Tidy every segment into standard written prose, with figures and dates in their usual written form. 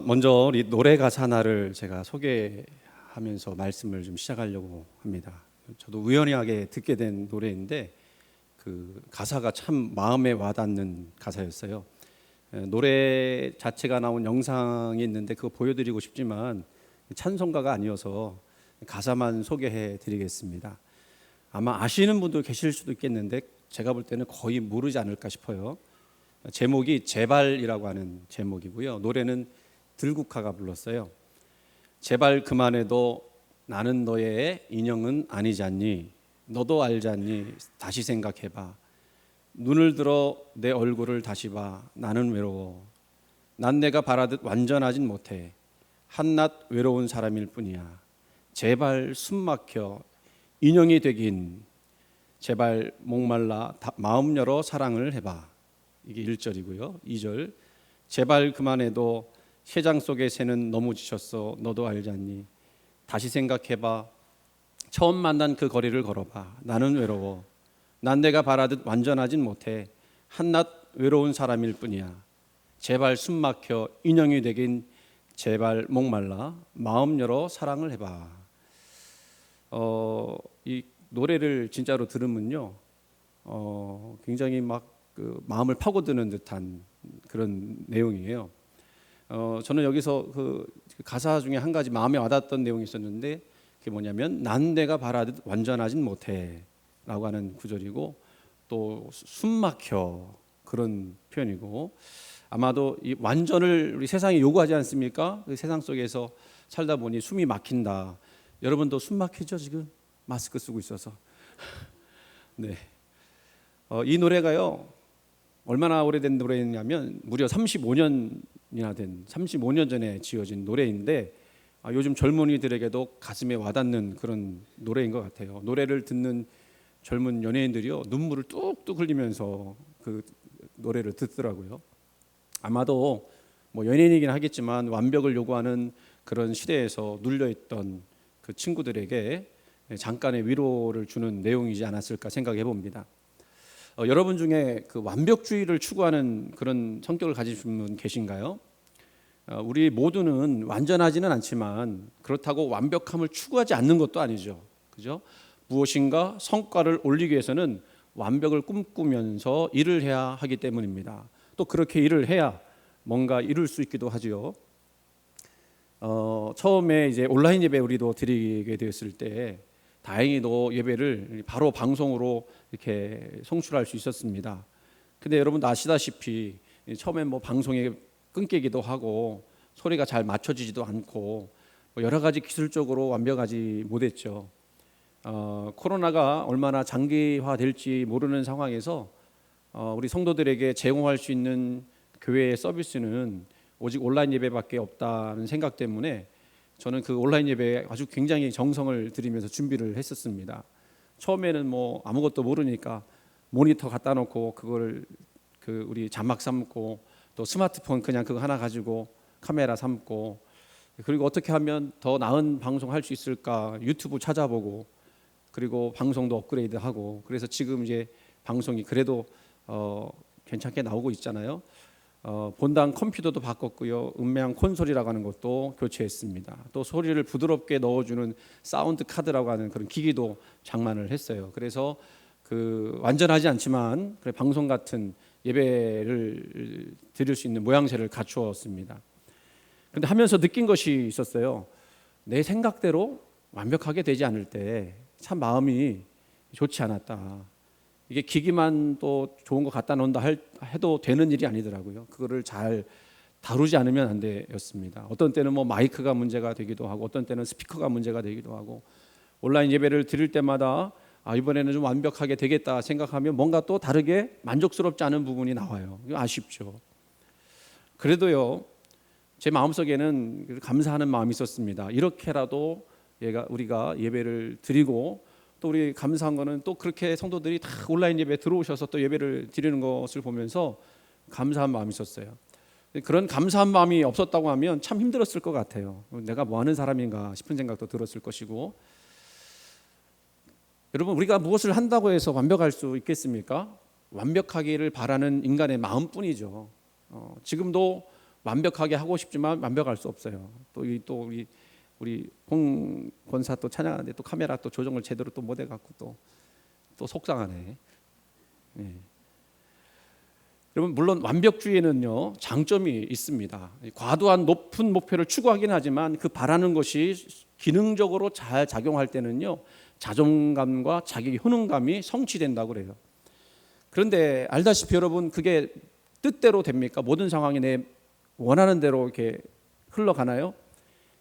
먼저 우리 노래 가사 하나를 제가 소개하면서 말씀을 좀 시작하려고 합니다. 저도 우연하게 듣게 된 노래인데 그 가사가 참 마음에 와닿는 가사였어요. 노래 자체가 나온 영상이 있는데 그거 보여드리고 싶지만 찬송가가 아니어서 가사만 소개해 드리겠습니다. 아마 아시는 분도 계실 수도 있겠는데 제가 볼 때는 거의 모르지 않을까 싶어요. 제목이 제발이라고 하는 제목이고요. 노래는 들국화가 불렀어요. 제발 그만해도 나는 너의 인형은 아니지 않니? 너도 알지 않니? 다시 생각해봐. 눈을 들어 내 얼굴을 다시 봐. 나는 외로워. 난 내가 바라듯 완전하진 못해. 한낱 외로운 사람일 뿐이야. 제발 숨 막혀 인형이 되긴. 제발 목말라 마음 열어 사랑을 해봐. 이게 1절이고요. 2절 제발 그만해도 세장 속의 새는 너무 지쳤어. 너도 알지 않니? 다시 생각해봐. 처음 만난 그 거리를 걸어봐. 나는 외로워. 난 내가 바라듯 완전하진 못해. 한낱 외로운 사람일 뿐이야. 제발 숨 막혀 인형이 되긴. 제발 목말라 마음 열어 사랑을 해봐. 이 노래를 진짜로 들으면요, 굉장히 막 그 마음을 파고드는 듯한 그런 내용이에요. 저는 여기서 그 가사 중에 한 가지 마음에 와닿았던 내용이 있었는데 그게 뭐냐면 난 내가 바라듯 완전하진 못해라고 하는 구절이고 또 숨 막혀 그런 표현이고 아마도 이 완전을 우리 세상이 요구하지 않습니까? 그 세상 속에서 살다 보니 숨이 막힌다. 여러분도 숨 막히죠 지금 마스크 쓰고 있어서. 네. 이 노래가요 얼마나 오래된 노래냐면 무려 35년이나 된 35년 전에 지어진 노래인데 요즘 젊은이들에게도 가슴에 와닿는 그런 노래인 것 같아요. 노래를 듣는 젊은 연예인들이요 눈물을 뚝뚝 흘리면서 그 노래를 듣더라고요. 아마도 뭐 연예인이긴 하겠지만 완벽을 요구하는 그런 시대에서 눌려있던 그 친구들에게 잠깐의 위로를 주는 내용이지 않았을까 생각해 봅니다. 여러분 중에 그 완벽주의를 추구하는 그런 성격을 가지신 분 계신가요? 우리 모두는 완전하지는 않지만 그렇다고 완벽함을 추구하지 않는 것도 아니죠. 그죠? 무엇인가 성과를 올리기 위해서는 완벽을 꿈꾸면서 일을 해야 하기 때문입니다. 또 그렇게 일을 해야 뭔가 이룰 수 있기도 하지요. 처음에 이제 온라인 예배 우리도 드리게 되었을 때 다행히도 예배를 바로 방송으로 이렇게 송출할 수 있었습니다. 근데 여러분도 아시다시피 처음에 뭐 방송이 끊기기도 하고 소리가 잘 맞춰지지도 않고 뭐 여러 가지 기술적으로 완벽하지 못했죠. 코로나가 얼마나 장기화될지 모르는 상황에서 우리 성도들에게 제공할 수 있는 교회의 서비스는 오직 온라인 예배밖에 없다는 생각 때문에 저는 그 온라인 예배에 아주 굉장히 정성을 들이면서 준비를 했었습니다. 처음에는 뭐 아무것도 모르니까 모니터 갖다 놓고 그걸 그 우리 자막 삼고 또 스마트폰 그냥 그거 하나 가지고 카메라 삼고 그리고 어떻게 하면 더 나은 방송할 수 있을까 유튜브 찾아보고 그리고 방송도 업그레이드하고 그래서 지금 이제 방송이 그래도 괜찮게 나오고 있잖아요. 본당 컴퓨터도 바꿨고요. 음향 콘솔이라고 하는 것도 교체했습니다. 또 소리를 부드럽게 넣어주는 사운드 카드라고 하는 그런 기기도 장만을 했어요. 그래서 그 완전하지 않지만 방송 같은 예배를 드릴 수 있는 모양새를 갖추었습니다. 그런데 하면서 느낀 것이 있었어요. 내 생각대로 완벽하게 되지 않을 때 참 마음이 좋지 않았다. 이게 기기만 또 좋은 거 갖다 놓는다 해도 되는 일이 아니더라고요. 그거를 잘 다루지 않으면 안 되었습니다. 어떤 때는 뭐 마이크가 문제가 되기도 하고 어떤 때는 스피커가 문제가 되기도 하고 온라인 예배를 드릴 때마다 이번에는 좀 완벽하게 되겠다 생각하면 뭔가 또 다르게 만족스럽지 않은 부분이 나와요. 아쉽죠. 그래도요 제 마음속에는 감사하는 마음이 있었습니다. 이렇게라도 우리가 예배를 드리고 또 우리 감사한 거는 또 그렇게 성도들이 다 온라인 예배에 들어오셔서 또 예배를 드리는 것을 보면서 감사한 마음이 있었어요. 그런 감사한 마음이 없었다고 하면 참 힘들었을 것 같아요. 내가 뭐 하는 사람인가 싶은 생각도 들었을 것이고 여러분 우리가 무엇을 한다고 해서 완벽할 수 있겠습니까? 완벽하기를 바라는 인간의 마음뿐이죠. 지금도 완벽하게 하고 싶지만 완벽할 수 없어요. 또 우리 홍 권사 또 찬양하는데 또 카메라 또 조정을 제대로 또 못 해갖고 또 속상하네. 예. 여러분 물론 완벽주의에는요 장점이 있습니다. 과도한 높은 목표를 추구하긴 하지만 그 바라는 것이 기능적으로 잘 작용할 때는요 자존감과 자기 효능감이 성취된다고 그래요. 그런데 알다시피 여러분 그게 뜻대로 됩니까? 모든 상황이 내 원하는 대로 이렇게 흘러가나요?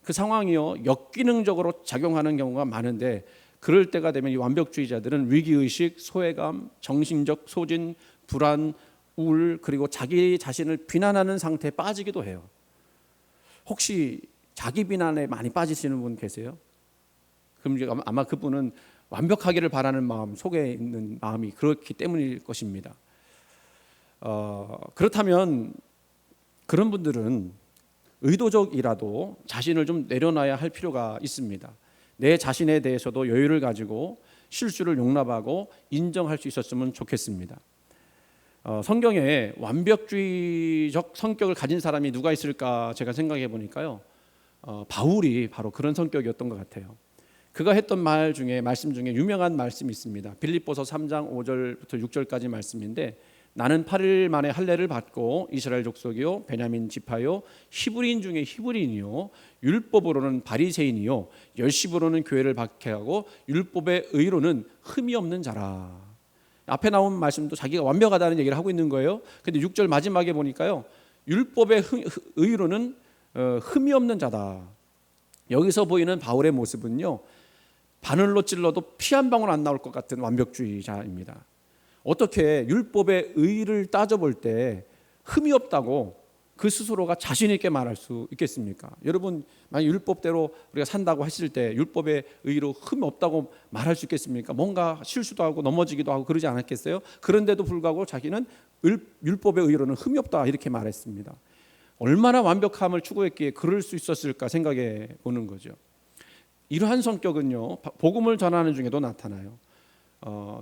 그 상황이요 역기능적으로 작용하는 경우가 많은데 그럴 때가 되면 이 완벽주의자들은 위기의식, 소외감, 정신적 소진, 불안, 우울 그리고 자기 자신을 비난하는 상태에 빠지기도 해요. 혹시 자기 비난에 많이 빠지시는 분 계세요? 그럼 아마 그분은 완벽하기를 바라는 마음 속에 있는 마음이 그렇기 때문일 것입니다. 그렇다면 그런 분들은 의도적이라도 자신을 좀 내려놔야 할 필요가 있습니다. 내 자신에 대해서도 여유를 가지고 실수를 용납하고 인정할 수 있었으면 좋겠습니다. 성경에 완벽주의적 성격을 가진 사람이 누가 있을까 제가 생각해 보니까요 바울이 바로 그런 성격이었던 것 같아요. 그가 했던 말씀 중에 유명한 말씀이 있습니다. 빌립보서 3장 5절부터 6절까지 말씀인데 나는 8일 만에 할례를 받고 이스라엘 족속이요 베냐민 지파요 히브리인 중에 히브리인이요 율법으로는 바리새인이요 열심으로는 교회를 박해하고 율법의 의로는 흠이 없는 자라. 앞에 나온 말씀도 자기가 완벽하다는 얘기를 하고 있는 거예요. 근데 6절 마지막에 보니까요 율법의 의로는 흠이 없는 자다. 여기서 보이는 바울의 모습은요 바늘로 찔러도 피 한 방울 안 나올 것 같은 완벽주의자입니다. 어떻게 율법의 의를 따져볼 때 흠이 없다고 그 스스로가 자신 있게 말할 수 있겠습니까? 여러분 만약 율법대로 우리가 산다고 했을 때 율법의 의로 흠이 없다고 말할 수 있겠습니까? 뭔가 실수도 하고 넘어지기도 하고 그러지 않았겠어요? 그런데도 불구하고 자기는 율법의 의로는 흠이 없다 이렇게 말했습니다. 얼마나 완벽함을 추구했기에 그럴 수 있었을까 생각해 보는 거죠. 이러한 성격은요 복음을 전하는 중에도 나타나요.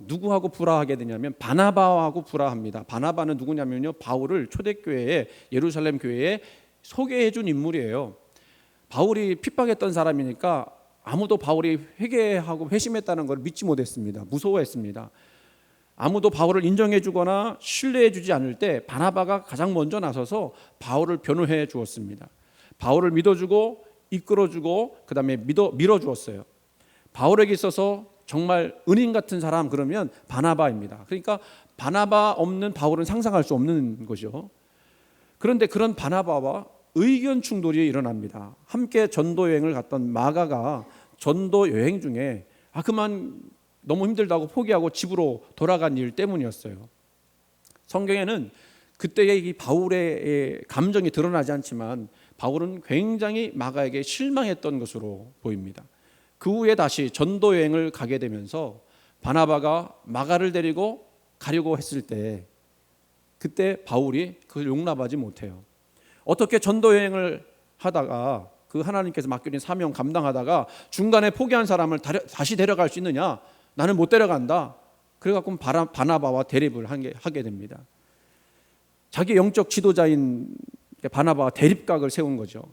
누구하고 불화하게 되냐면 바나바하고 불화합니다. 바나바는 누구냐면요 바울을 초대교회에 예루살렘 교회에 소개해 준 인물이에요. 바울이 핍박했던 사람이니까 아무도 바울이 회개하고 회심했다는 걸 믿지 못했습니다. 무서워했습니다. 아무도 바울을 인정해 주거나 신뢰해 주지 않을 때 바나바가 가장 먼저 나서서 바울을 변호해 주었습니다. 바울을 믿어주고 이끌어주고 그 다음에 밀어주었어요. 바울에게 있어서 정말 은인 같은 사람 그러면 바나바입니다. 그러니까 바나바 없는 바울은 상상할 수 없는 거죠. 그런데 그런 바나바와 의견 충돌이 일어납니다. 함께 전도 여행을 갔던 마가가 전도 여행 중에 그만 너무 힘들다고 포기하고 집으로 돌아간 일 때문이었어요. 성경에는 그때의 이 바울의 감정이 드러나지 않지만 바울은 굉장히 마가에게 실망했던 것으로 보입니다. 그 후에 다시 전도 여행을 가게 되면서 바나바가 마가를 데리고 가려고 했을 때 그때 바울이 그걸 용납하지 못해요. 어떻게 전도 여행을 하다가 그 하나님께서 맡겨진 사명 감당하다가 중간에 포기한 사람을 다시 데려갈 수 있느냐? 나는 못 데려간다. 그래갖고 바나바와 대립을 하게 됩니다. 자기 영적 지도자인 바나바가 대립각을 세운 거죠.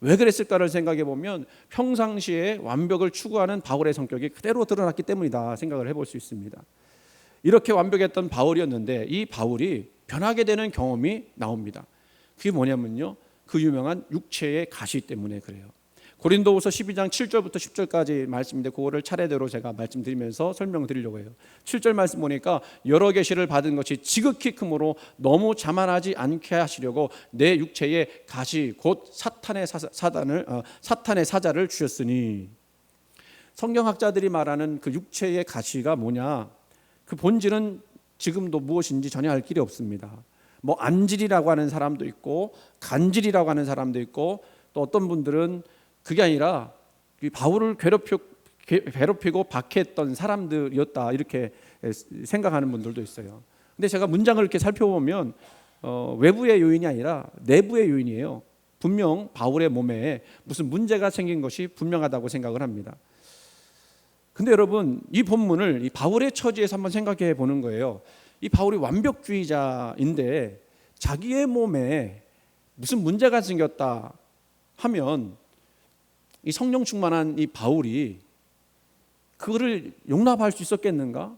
왜 그랬을까를 생각해 보면 평상시에 완벽을 추구하는 바울의 성격이 그대로 드러났기 때문이다 생각을 해볼 수 있습니다. 이렇게 완벽했던 바울이었는데 이 바울이 변하게 되는 경험이 나옵니다. 그게 뭐냐면요 그 유명한 육체의 가시 때문에 그래요. 고린도후서 12장 7절부터 10절까지 말씀인데 그거를 차례대로 제가 말씀드리면서 설명드리려고 해요. 7절 말씀 보니까 여러 계시를 받은 것이 지극히 크므로 너무 자만하지 않게 하시려고 내 육체에 가시 곧 사탄의 사자를 주셨으니. 성경학자들이 말하는 그 육체의 가시가 뭐냐, 그 본질은 지금도 무엇인지 전혀 알 길이 없습니다. 뭐 안질이라고 하는 사람도 있고 간질이라고 하는 사람도 있고 또 어떤 분들은 그게 아니라 바울을 괴롭히고 박해했던 사람들이었다 이렇게 생각하는 분들도 있어요. 근데 제가 문장을 이렇게 살펴보면 외부의 요인이 아니라 내부의 요인이에요. 분명 바울의 몸에 무슨 문제가 생긴 것이 분명하다고 생각을 합니다. 근데 여러분 이 본문을 이 바울의 처지에서 한번 생각해 보는 거예요. 이 바울이 완벽주의자인데 자기의 몸에 무슨 문제가 생겼다 하면 이 성령 충만한 이 바울이 그거를 용납할 수 있었겠는가?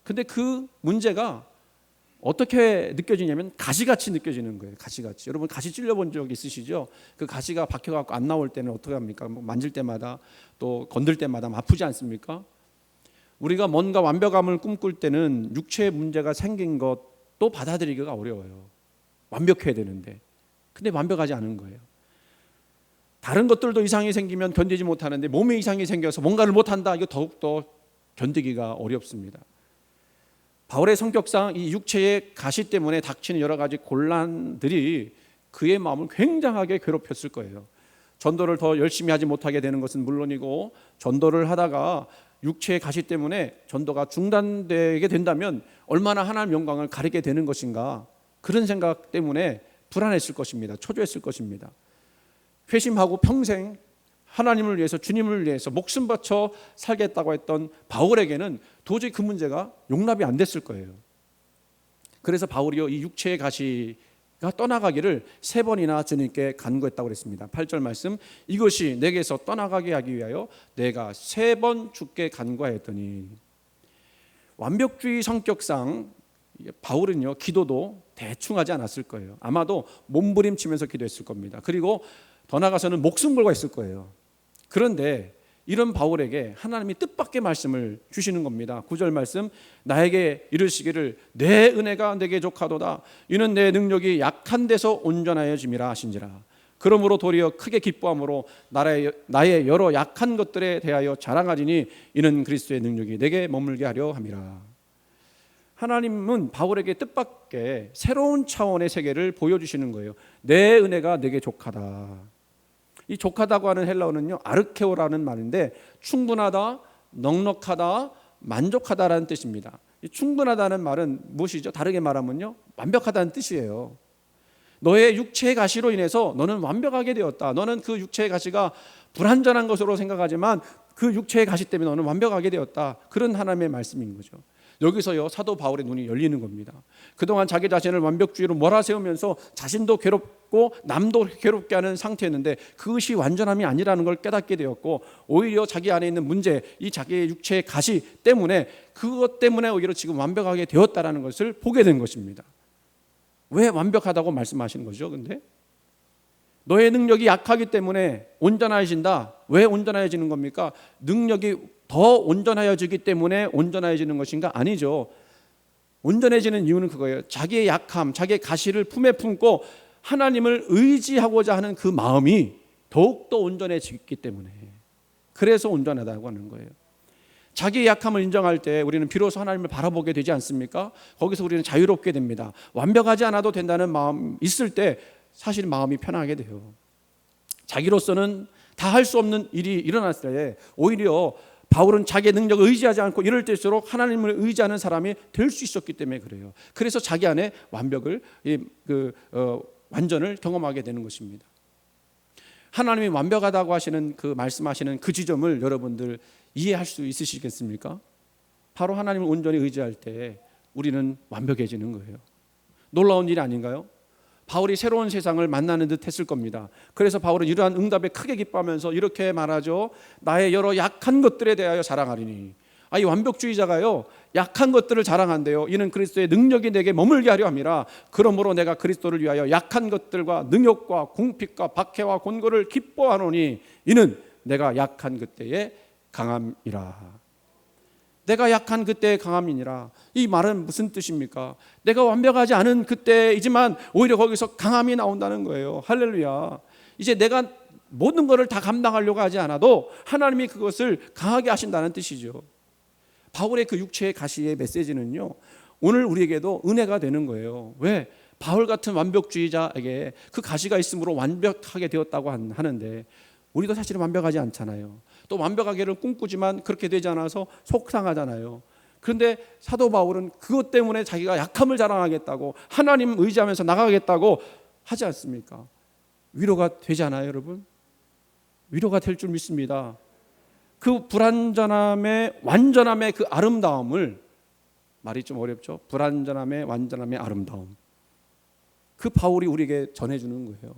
근데 그 문제가 어떻게 느껴지냐면 가시같이 느껴지는 거예요. 가시같이. 여러분 가시 찔려본 적 있으시죠? 그 가시가 박혀갖고 안 나올 때는 어떻게 합니까? 뭐 만질 때마다 또 건들 때마다 아프지 않습니까? 우리가 뭔가 완벽함을 꿈꿀 때는 육체의 문제가 생긴 것도 받아들이기가 어려워요. 완벽해야 되는데. 근데 완벽하지 않은 거예요. 다른 것들도 이상이 생기면 견디지 못하는데 몸에 이상이 생겨서 뭔가를 못한다. 이거 더욱더 견디기가 어렵습니다. 바울의 성격상 이 육체의 가시 때문에 닥치는 여러 가지 곤란들이 그의 마음을 굉장하게 괴롭혔을 거예요. 전도를 더 열심히 하지 못하게 되는 것은 물론이고, 전도를 하다가 육체의 가시 때문에 전도가 중단되게 된다면 얼마나 하나님의 영광을 가리게 되는 것인가, 그런 생각 때문에 불안했을 것입니다. 초조했을 것입니다. 회심하고 평생 하나님을 위해서, 주님을 위해서 목숨 바쳐 살겠다고 했던 바울에게는 도저히 그 문제가 용납이 안 됐을 거예요. 그래서 바울이요, 이 육체의 가시가 떠나가기를 3번이나 주님께 간구했다고 그랬습니다. 8절 말씀, 이것이 내게서 떠나가게 하기 위하여 내가 3번 주께 간구하였더니. 완벽주의 성격상 바울은요, 기도도 대충 하지 않았을 거예요. 아마도 몸부림치면서 기도했을 겁니다. 그리고 더 나아가서는 목숨 걸고 했을 거예요. 그런데 이런 바울에게 하나님이 뜻밖의 말씀을 주시는 겁니다. 9절 말씀, 나에게 이르시기를 내 은혜가 내게 족하도다. 이는 내 능력이 약한 데서 온전하여짐이라 하신지라. 그러므로 도리어 크게 기뻐함으로 나의 여러 약한 것들에 대하여 자랑하리니 이는 그리스도의 능력이 내게 머물게 하려 함이라. 하나님은 바울에게 뜻밖의 새로운 차원의 세계를 보여주시는 거예요. 내 은혜가 내게 족하다. 이 족하다고 하는 헬라어는요, 아르케오라는 말인데 충분하다, 넉넉하다, 만족하다라는 뜻입니다. 이 충분하다는 말은 무엇이죠? 다르게 말하면요, 완벽하다는 뜻이에요. 너의 육체의 가시로 인해서 너는 완벽하게 되었다. 너는 그 육체의 가시가 불완전한 것으로 생각하지만 그 육체의 가시 때문에 너는 완벽하게 되었다. 그런 하나님의 말씀인 거죠. 여기서요, 사도 바울의 눈이 열리는 겁니다. 그동안 자기 자신을 완벽주의로 몰아세우면서 자신도 괴롭고 남도 괴롭게 하는 상태였는데 그것이 완전함이 아니라는 걸 깨닫게 되었고, 오히려 자기 안에 있는 문제, 이 자기의 육체의 가시 때문에, 그것 때문에 오히려 지금 완벽하게 되었다라는 것을 보게 된 것입니다. 왜 완벽하다고 말씀하시는 거죠? 근데 너의 능력이 약하기 때문에 온전해진다. 왜 온전해지는 겁니까? 능력이 더 온전해지기 때문에 온전해지는 것인가? 아니죠. 온전해지는 이유는 그거예요. 자기의 약함, 자기의 가시를 품에 품고 하나님을 의지하고자 하는 그 마음이 더욱더 온전해지기 때문에, 그래서 온전하다고 하는 거예요. 자기의 약함을 인정할 때 우리는 비로소 하나님을 바라보게 되지 않습니까? 거기서 우리는 자유롭게 됩니다. 완벽하지 않아도 된다는 마음 있을 때 사실 마음이 편하게 돼요. 자기로서는 다 할 수 없는 일이 일어났을 때 오히려 바울은 자기의 능력을 의지하지 않고 이럴 때일수록 하나님을 의지하는 사람이 될 수 있었기 때문에 그래요. 그래서 자기 안에 완벽을, 완전을 경험하게 되는 것입니다. 하나님이 완벽하다고 하시는 그 말씀하시는 그 지점을 여러분들 이해할 수 있으시겠습니까? 바로 하나님을 온전히 의지할 때 우리는 완벽해지는 거예요. 놀라운 일이 아닌가요? 바울이 새로운 세상을 만나는 듯 했을 겁니다. 그래서 바울은 이러한 응답에 크게 기뻐하면서 이렇게 말하죠. 나의 여러 약한 것들에 대하여 자랑하리니. 이 완벽주의자가요, 약한 것들을 자랑한대요. 이는 그리스도의 능력이 내게 머물게 하려 함이라. 그러므로 내가 그리스도를 위하여 약한 것들과 능욕과 궁핍과 박해와 곤고를 기뻐하노니 이는 내가 약한 그때의 강함이라. 내가 약한 그때의 강함이니라. 이 말은 무슨 뜻입니까? 내가 완벽하지 않은 그때이지만 오히려 거기서 강함이 나온다는 거예요. 할렐루야. 이제 내가 모든 것을 다 감당하려고 하지 않아도 하나님이 그것을 강하게 하신다는 뜻이죠. 바울의 그 육체의 가시의 메시지는요, 오늘 우리에게도 은혜가 되는 거예요. 왜? 바울 같은 완벽주의자에게 그 가시가 있으므로 완벽하게 되었다고 하는데 우리도 사실은 완벽하지 않잖아요. 또 완벽하게를 꿈꾸지만 그렇게 되지 않아서 속상하잖아요. 그런데 사도 바울은 그것 때문에 자기가 약함을 자랑하겠다고, 하나님 의지하면서 나가겠다고 하지 않습니까? 위로가 되지 않아요, 여러분? 위로가 될 줄 믿습니다. 그 불완전함의 완전함의 그 아름다움을, 말이 좀 어렵죠? 불완전함의 완전함의 아름다움, 그 바울이 우리에게 전해주는 거예요.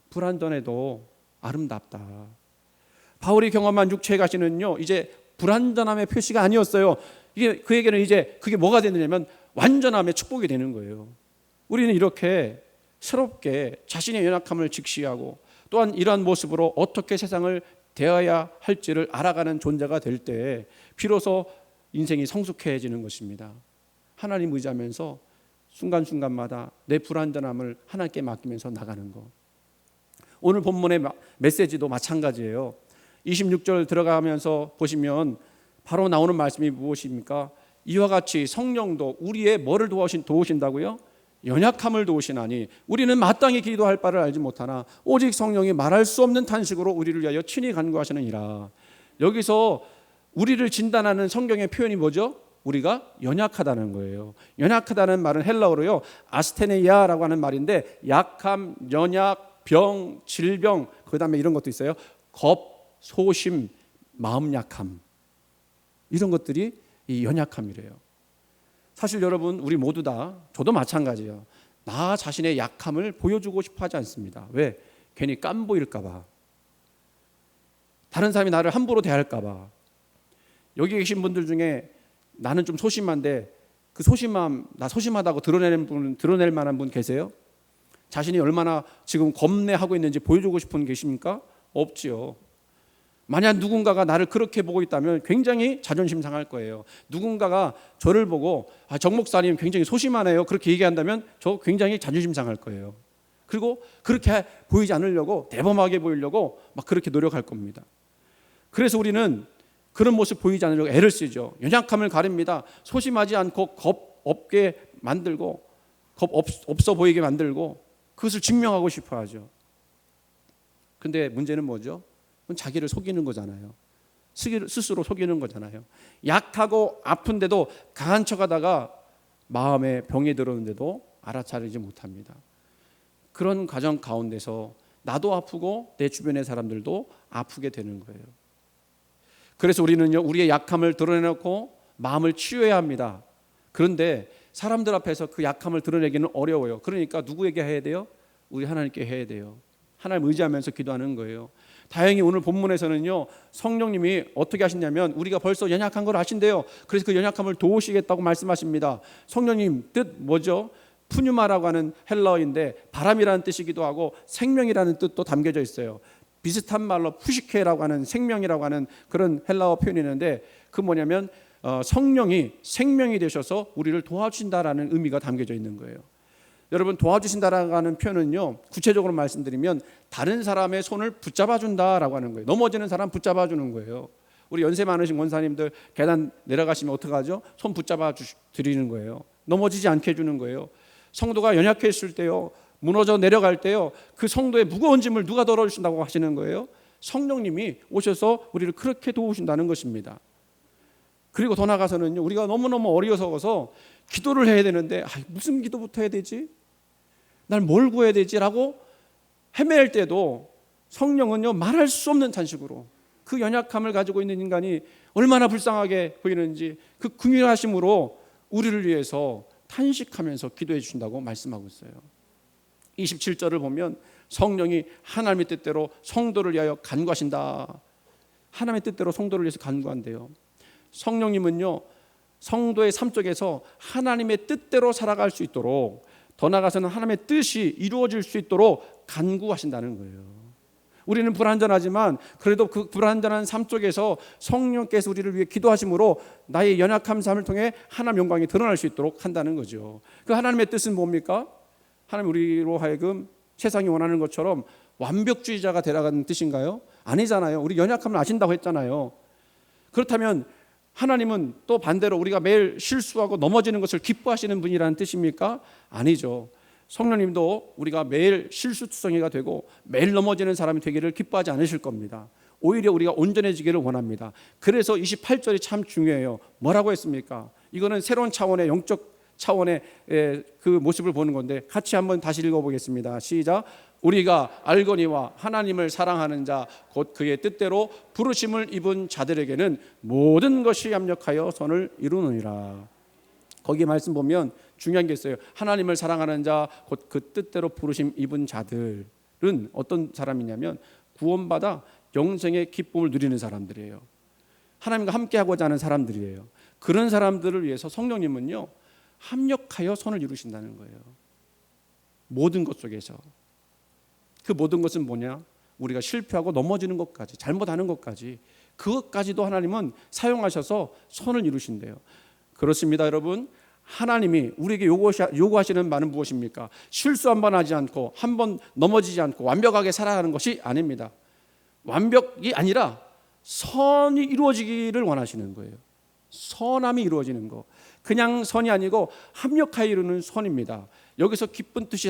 불완전해도 아름답다. 바울이 경험한 육체의 가시는요, 이제 불완전함의 표시가 아니었어요. 이게 그에게는 이제 그게 뭐가 되느냐면 완전함의 축복이 되는 거예요. 우리는 이렇게 새롭게 자신의 연약함을 직시하고 또한 이러한 모습으로 어떻게 세상을 대해야 할지를 알아가는 존재가 될 때 비로소 인생이 성숙해지는 것입니다. 하나님 의지하면서 순간순간마다 내 불완전함을 하나님께 맡기면서 나가는 것. 오늘 본문의 메시지도 마찬가지예요. 26절 들어가면서 보시면 바로 나오는 말씀이 무엇입니까? 이와 같이 성령도 우리의 뭐를 도우신다고요? 연약함을 도우시나니 우리는 마땅히 기도할 바를 알지 못하나 오직 성령이 말할 수 없는 탄식으로 우리를 위하여 친히 간구하시느니라. 여기서 우리를 진단하는 성경의 표현이 뭐죠? 우리가 연약하다는 거예요. 연약하다는 말은 헬라어로요, 아스테네이아라고 하는 말인데 약함, 연약, 병, 질병, 그 다음에 이런 것도 있어요. 겁, 소심, 마음 약함, 이런 것들이 이 연약함이래요. 사실 여러분, 우리 모두 다, 저도 마찬가지예요. 나 자신의 약함을 보여주고 싶어 하지 않습니다. 왜? 괜히 깜보일까 봐, 다른 사람이 나를 함부로 대할까 봐. 여기 계신 분들 중에 나는 좀 소심한데 그 소심함, 나 소심하다고 드러낼 만한 분 계세요? 자신이 얼마나 지금 겁내하고 있는지 보여주고 싶은 분 계십니까? 없지요. 만약 누군가가 나를 그렇게 보고 있다면 굉장히 자존심 상할 거예요. 누군가가 저를 보고 정 목사님 굉장히 소심하네요, 그렇게 얘기한다면 저 굉장히 자존심 상할 거예요. 그리고 그렇게 보이지 않으려고, 대범하게 보이려고 막 그렇게 노력할 겁니다. 그래서 우리는 그런 모습 보이지 않으려고 애를 쓰죠. 연약함을 가립니다. 소심하지 않고 겁 없게 만들고, 겁 없어 보이게 만들고, 그것을 증명하고 싶어 하죠. 근데 문제는 뭐죠? 그건 자기를 속이는 거잖아요. 스스로 속이는 거잖아요. 약하고 아픈데도 강한 척하다가 마음에 병이 들었는데도 알아차리지 못합니다. 그런 과정 가운데서 나도 아프고 내 주변의 사람들도 아프게 되는 거예요. 그래서 우리는요, 우리의 약함을 드러내놓고 마음을 치유해야 합니다. 그런데 사람들 앞에서 그 약함을 드러내기는 어려워요. 그러니까 누구에게 해야 돼요? 우리 하나님께 해야 돼요. 하나님 의지하면서 기도하는 거예요. 다행히 오늘 본문에서는요, 성령님이 어떻게 하시냐면 우리가 벌써 연약한 걸 아신대요. 그래서 그 연약함을 도우시겠다고 말씀하십니다. 성령님 뜻 뭐죠? 푸뉴마라고 하는 헬라어인데 바람이라는 뜻이기도 하고 생명이라는 뜻도 담겨져 있어요. 비슷한 말로 푸시케라고 하는 생명이라고 하는 그런 헬라어 표현이 있는데, 그 뭐냐면 성령이 생명이 되셔서 우리를 도와주신다라는 의미가 담겨져 있는 거예요. 여러분, 도와주신다라고 하는 표현은요, 구체적으로 말씀드리면 다른 사람의 손을 붙잡아준다라고 하는 거예요. 넘어지는 사람 붙잡아주는 거예요. 우리 연세 많으신 원사님들 계단 내려가시면 어떡하죠? 손 붙잡아 드리는 거예요. 넘어지지 않게 해주는 거예요. 성도가 연약했을 때요, 무너져 내려갈 때요, 그 성도의 무거운 짐을 누가 덜어주신다고 하시는 거예요? 성령님이 오셔서 우리를 그렇게 도우신다는 것입니다. 그리고 더 나아가서는요, 우리가 너무너무 어리석어서 기도를 해야 되는데 무슨 기도부터 해야 되지? 날 뭘 구해야 되지? 라고 헤맬 때도 성령은요, 말할 수 없는 탄식으로 그 연약함을 가지고 있는 인간이 얼마나 불쌍하게 보이는지 그 긍휼하심으로 우리를 위해서 탄식하면서 기도해 주신다고 말씀하고 있어요. 27절을 보면 성령이 하나님의 뜻대로 성도를 위하여 간구하신다. 하나님의 뜻대로 성도를 위해서 간구한대요. 성령님은요, 성도의 삶 속에서 하나님의 뜻대로 살아갈 수 있도록, 더 나아가서는 하나님의 뜻이 이루어질 수 있도록 간구하신다는 거예요. 우리는 불완전하지만 그래도 그 불완전한 삶 속에서 성령께서 우리를 위해 기도하심으로 나의 연약한 삶을 통해 하나님 영광이 드러날 수 있도록 한다는 거죠. 그 하나님의 뜻은 뭡니까? 하나님 우리로 하여금 세상이 원하는 것처럼 완벽주의자가 되라는 뜻인가요? 아니잖아요. 우리 연약함을 아신다고 했잖아요. 그렇다면 하나님은 또 반대로 우리가 매일 실수하고 넘어지는 것을 기뻐하시는 분이라는 뜻입니까? 아니죠. 성령님도 우리가 매일 실수투성이가 되고 매일 넘어지는 사람이 되기를 기뻐하지 않으실 겁니다. 오히려 우리가 온전해지기를 원합니다. 그래서 28절이 참 중요해요. 뭐라고 했습니까? 이거는 새로운 차원의 영적 차원의 그 모습을 보는 건데, 같이 한번 다시 읽어보겠습니다. 시작. 우리가 알거니와 하나님을 사랑하는 자 곧 그의 뜻대로 부르심을 입은 자들에게는 모든 것이 합력하여 선을 이루느니라. 거기 말씀 보면 중요한 게 있어요. 하나님을 사랑하는 자 곧 그 뜻대로 부르심 입은 자들은 어떤 사람이냐면 구원받아 영생의 기쁨을 누리는 사람들이에요. 하나님과 함께하고자 하는 사람들이에요. 그런 사람들을 위해서 성령님은요 합력하여 선을 이루신다는 거예요. 모든 것 속에서. 그 모든 것은 뭐냐? 우리가 실패하고 넘어지는 것까지, 잘못하는 것까지, 그것까지도 하나님은 사용하셔서 선을 이루신대요. 그렇습니다, 여러분. 하나님이 우리에게 요구하시는 바는 무엇입니까? 실수 한 번 하지 않고, 한 번 넘어지지 않고 완벽하게 살아가는 것이 아닙니다. 완벽이 아니라 선이 이루어지기를 원하시는 거예요. 선함이 이루어지는 거. 그냥 선이 아니고 합력하여 이루는 선입니다. 여기서 깊은 뜻이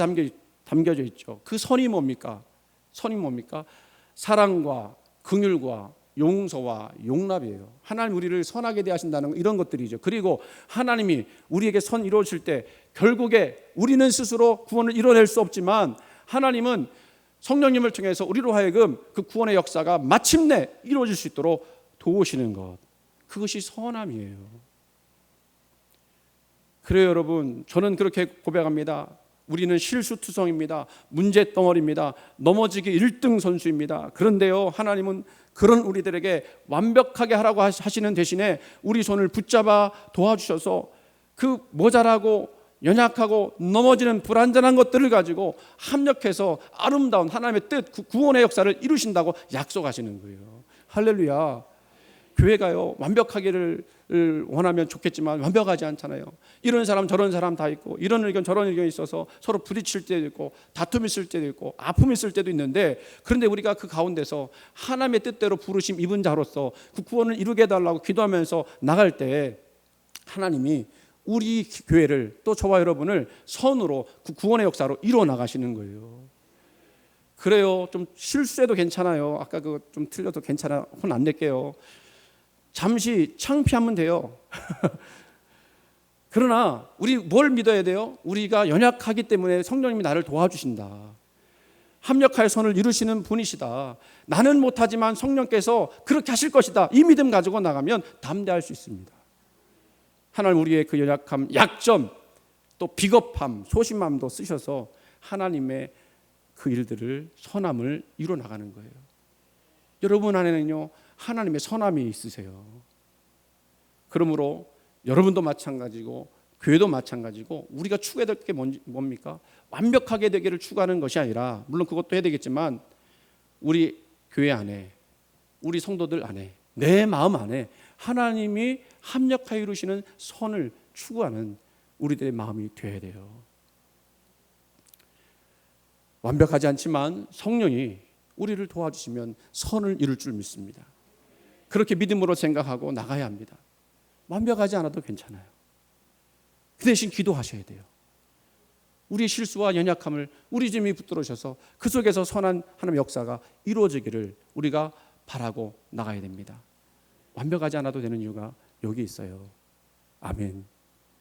담겨져 있죠. 그 선이 뭡니까? 선이 뭡니까? 사랑과 긍휼과 용서와 용납이에요. 하나님 우리를 선하게 대하신다는 이런 것들이죠. 그리고 하나님이 우리에게 선 이루어질 때 결국에 우리는 스스로 구원을 이뤄낼 수 없지만 하나님은 성령님을 통해서 우리로 하여금 그 구원의 역사가 마침내 이루어질 수 있도록 도우시는 것. 그것이 선함이에요. 그래요, 여러분. 저는 그렇게 고백합니다. 우리는 실수투성입니다. 문제덩어리입니다. 넘어지기 1등 선수입니다. 그런데요, 하나님은 그런 우리들에게 완벽하게 하라고 하시는 대신에 우리 손을 붙잡아 도와주셔서 그 모자라고 연약하고 넘어지는 불완전한 것들을 가지고 합력해서 아름다운 하나님의 뜻, 구원의 역사를 이루신다고 약속하시는 거예요. 할렐루야. 교회가요 완벽하기를 원하면 좋겠지만 완벽하지 않잖아요. 이런 사람 저런 사람 다 있고, 이런 의견 저런 의견이 있어서 서로 부딪힐 때도 있고, 다툼이 있을 때도 있고, 아픔이 있을 때도 있는데, 그런데 우리가 그 가운데서 하나님의 뜻대로 부르심 입은 자로서 그 구원을 이루게 해달라고 기도하면서 나갈 때 하나님이 우리 교회를, 또 저와 여러분을 선으로 그 구원의 역사로 이루어 나가시는 거예요. 그래요. 좀 실수해도 괜찮아요. 아까 그거 좀 틀려도 괜찮아. 혼 안 낼게요. 잠시 창피하면 돼요. 그러나 우리 뭘 믿어야 돼요? 우리가 연약하기 때문에 성령님이 나를 도와주신다. 합력하여 선을 이루시는 분이시다. 나는 못하지만 성령께서 그렇게 하실 것이다. 이 믿음 가지고 나가면 담대할 수 있습니다. 하나님 우리의 그 연약함, 약점, 또 비겁함, 소심함도 쓰셔서 하나님의 그 일들을, 선함을 이루어 나가는 거예요. 여러분 안에는요 하나님의 선함이 있으세요. 그러므로 여러분도 마찬가지고 교회도 마찬가지고 우리가 추구해야 될 게 뭡니까? 완벽하게 되기를 추구하는 것이 아니라, 물론 그것도 해야 되겠지만 우리 교회 안에, 우리 성도들 안에, 내 마음 안에 하나님이 합력하여 이루시는 선을 추구하는 우리들의 마음이 되어야 돼요. 완벽하지 않지만 성령이 우리를 도와주시면 선을 이룰 줄 믿습니다. 그렇게 믿음으로 생각하고 나가야 합니다. 완벽하지 않아도 괜찮아요. 그 대신 기도하셔야 돼요. 우리의 실수와 연약함을 우리 주님이 붙들으셔서 그 속에서 선한 하나님의 역사가 이루어지기를 우리가 바라고 나가야 됩니다. 완벽하지 않아도 되는 이유가 여기 있어요. 아멘.